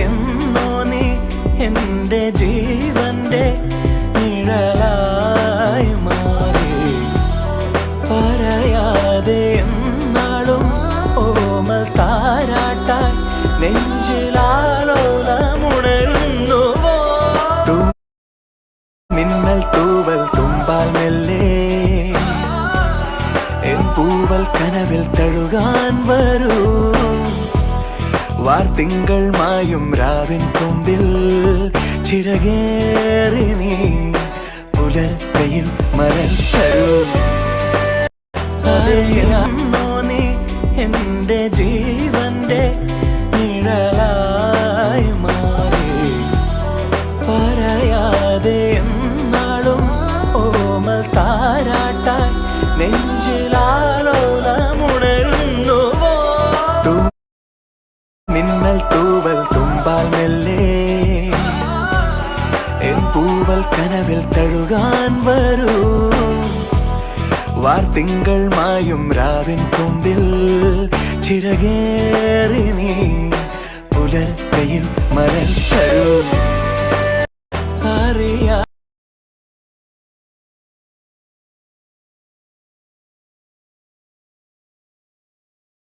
എന്നോ നീ എൻ്റെ ജീവന്റെ നിഴലായി മാറി പറയാതെ എന്നാളും ഓമൽ താരാട്ടാൻ നെഞ്ചിലാലോലമുണരുന്നുവോ മിന്നൽ തൂവൽ തുമ്പാൽ മെല്ലെ എൻ പൂവൽ കനവിൽ തഴുകാൻ വരൂ വാർത്തിങ്കൾ മായും രാവിൻ കൊമ്പിൽ ചിറകേറി നീ പുലർക്കയിൽ മരൽ തരൂ എന്നോ നീ എൻ്റെ ജീവന്റെ നിഴലായി മാറി പറയാതെ എന്നാളും ഓമൽ താരാട്ടാൻ നെഞ്ചിലാലോലമുണരുന്നുവോ മിന്നൽ തൂവൽ തുമ്പാൽ മെല്ലെ എൻ പൂവൽ കനവിൽ തഴുകാൻ വരൂ വാർത്തിങ്കൾ മായും രാവിൻ കൊമ്പിൽ ചിറകേറി നീ പുലർക്കയിൽ മരൽ തരൂ